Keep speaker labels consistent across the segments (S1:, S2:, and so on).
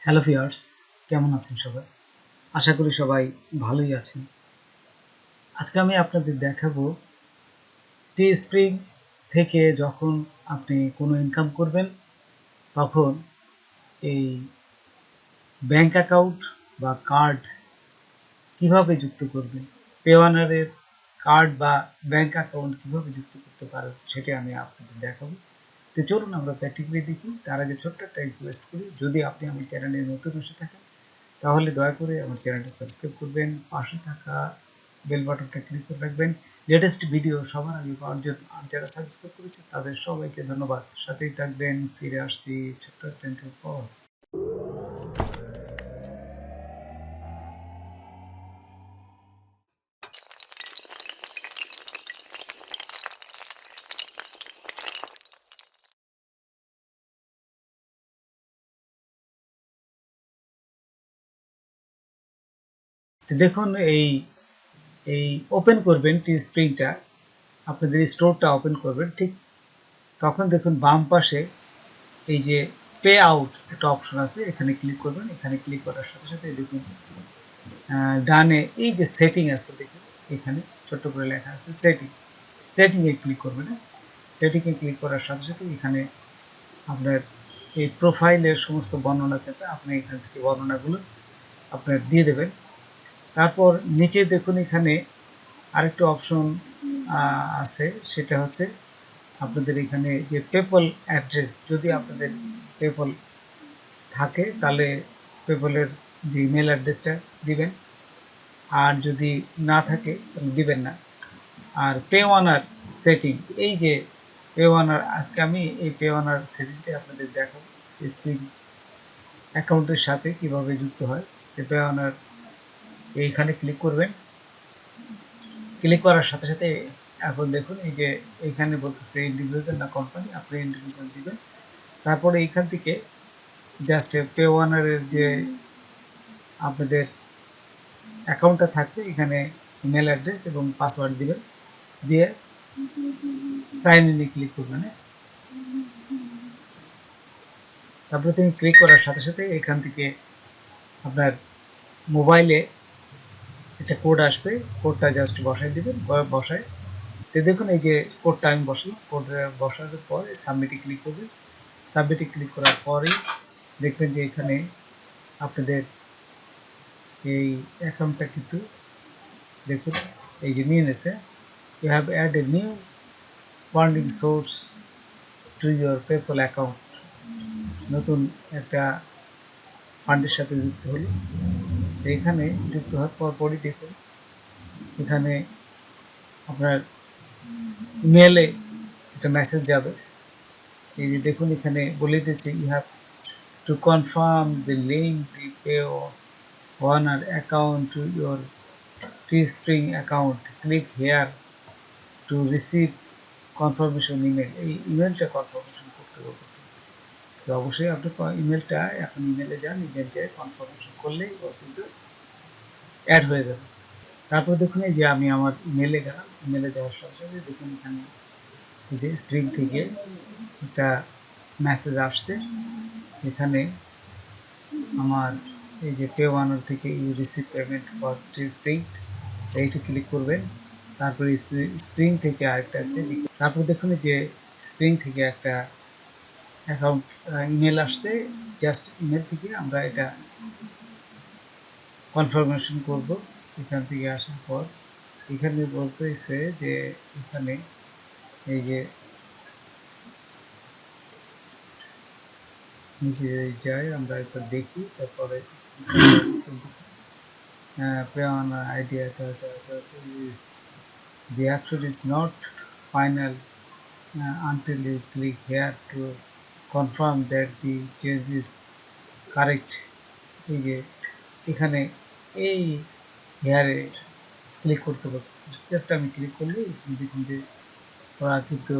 S1: Hello viewers, কেমন আছেন সবাই? আশা করি সবাই ভালোই আছেন। আজকে আমি আপনাদের দেখাবো টিস্প্রিং থেকে যখন আপনি কোনো ইনকাম করবেন তখন এই ব্যাংক অ্যাকাউন্ট বা কার্ড কিভাবে যুক্ত করবেন। পেওয়ানারের কার্ড বা ব্যাংক অ্যাকাউন্ট কিভাবে যুক্ত করতে পারেন সেটা আমি আপনাদের দেখাবো। তো চলুন আমরা প্র্যাকটিক্যালি দেখি। তার আগে ছোট্ট একটা রিকোয়েস্ট করি, যদি আপনি আমার চ্যানেলে নতুন এসে থাকেন তাহলে দয়া করে আমার চ্যানেলটা সাবস্ক্রাইব করবেন, পাশে থাকা বেল বাটনটা ক্লিক করে রাখবেন লেটেস্ট ভিডিও সবার আগে পাওয়ার জন্য। আর যারা সাবস্ক্রাইব করেছে তাদের সবাইকে ধন্যবাদ। সাথেই থাকবেন, ফিরে আসছি ছোট্ট একটা ইন্টারভিউ পর। দেখুন, এই এই ওপেন করবেন টি স্ক্রিনটা, আপনাদের স্টোরটা ওপেন করবেন, ঠিক তখন দেখুন বাম পাশে এই যে পে আউট একটা অপশন আছে, এখানে ক্লিক করবেন। এখানে ক্লিক করার সাথে সাথে দেখুন ডানে এই যে সেটিং আছে, দেখুন এখানে ছোট্ট করে লেখা আছে সেটিং। সেটিংয়ে ক্লিক করবেন। সেটিংয়ে ক্লিক করার সাথে সাথে এখানে আপনার এই প্রোফাইলের সমস্ত বর্ণনা চাপে আপনি এখান থেকে বর্ণনাগুলো আপনার দিয়ে দেবেন। তারপর নিচে দেখুন এখানে আরেকটা অপশন আছে, সেটা হচ্ছে আপনাদের এখানে যে পেপল অ্যাড্রেস, যদি আপনাদের পেপল থাকে তাহলে পেপলের যে ইমেল অ্যাড্রেসটা দিবেন, আর যদি না থাকে তাহলে দিবেন না। আর পে ওয়ানার সেটিং, এই যে পে ওয়ানার, আজকে আমি এই পে ওয়ানার সেটিংটা আপনাদের দেখাবো স্প্রিং অ্যাকাউন্টের সাথে কিভাবে যুক্ত হয়। পে ওয়ানার এইখানে ক্লিক করবেন। ক্লিক করার সাথে সাথে এখন দেখুন এই যে এইখানে বলতেছে ইন্ডিভিজুয়াল না কোম্পানি, আপনি ইন্ডিভিজুয়াল দিবেন। তারপরে এইখান থেকে জাস্ট পে ওয়ানারের যে আপনাদের অ্যাকাউন্টটা থাকবে, এখানে ইমেল অ্যাড্রেস এবং পাসওয়ার্ড দিবেন, দিয়ে সাইন ইনে ক্লিক করবেন। তারপরে তুমি ক্লিক করার সাথে সাথে এখান থেকে আপনার মোবাইলে একটা কোড আসবে, কোডটা জাস্ট বসাই দিবেন। বসায় তো দেখুন এই যে কোডটা আমি বসালাম, কোড বসানোর পর সাবমিটে ক্লিক করবেন। সাবমিটে ক্লিক করার পরেই দেখবেন যে এখানে আপনাদের এই অ্যাকাউন্টটা কিন্তু দেখুন এই যে নিয়ে নিয়েছে। You have add a new funding source to your PayPal account, নতুন একটা ফান্ডের সাথে যুক্ত হলো। এখানে যুক্ত হওয়ার পরই দেখুন এখানে আপনার ইমেলে একটা মেসেজ যাবে। এই যে দেখুন এখানে বলে দিচ্ছে you have to confirm the link the pay owner account to your Teespring account, click here to receive confirmation email। এই ইমেলটা কনফার্মেশন করতে বলতেছে। তো অবশ্যই আপনি ইমেলটা এখন ইমেলে যান, ইমেল যেয়ে কনফার্মেশন করলেই ও কিন্তু অ্যাড হয়ে যাবে। তারপর দেখুন এই যে আমি আমার ইমেলে গেলাম, ইমেলে যাওয়ার সাথে সাথে দেখুন এখানে যে স্ক্রিন থেকে একটা মেসেজ আসছে। এখানে আমার এই যে পে ওয়ানার থেকে you receive payment for spring, এইটা ক্লিক করবেন। তারপরে স্প্রিং থেকে আরেকটা আছে, তারপর দেখুন যে স্প্রিং থেকে একটা অ্যাকাউন্ট ইমেল আসছে। জাস্ট ইমেল থেকে আমরা এটা কনফার্মেশন করব। এখান থেকে আসার পর এখানে বলতেছে যে এখানে এই যে নিচে যাই আমরা এটা দেখি, তারপরে pay on idea the action is not final until you click here to confirm that the change is correct। এই যে এখানে এই হেয়ারে ক্লিক করতে পারছি, জাস্ট আমি ক্লিক করলে দেখুন যে ওরা কিন্তু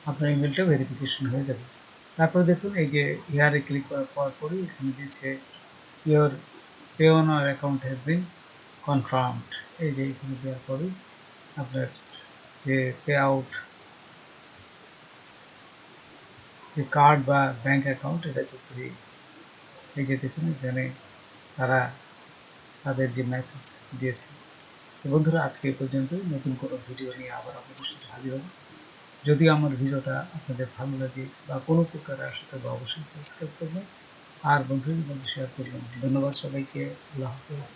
S1: আপনার ইমেলটা ভেরিফিকেশন হয়ে যাবে। তারপর দেখুন এই যে হেয়ারে ক্লিক করার পরই এখানে দিচ্ছে your Payoneer account has been confirmed. এই যে এখানে দেওয়ার পরই আপনার যে পে আউট যে কার্ড বা ব্যাংক অ্যাকাউন্ট এটা যুক্ত হয়ে গেছে। এই যে দেখুন এখানে তারা তাদের যে মেসেজ দিয়েছে। তো বন্ধুরা আজকে এই পর্যন্তই, নতুন কোনো ভিডিও নিয়ে আবার আপনাদের সাথে হাজির হব। যদি আমার ভিডিওটা আপনাদের ভালো লাগে বা কোনো উপকারে আসে তবে অবশ্যই সাবস্ক্রাইব করবেন আর বন্ধুদের মধ্যে শেয়ার করবেন। ধন্যবাদ সবাইকে। আল্লাহ হাফেজ।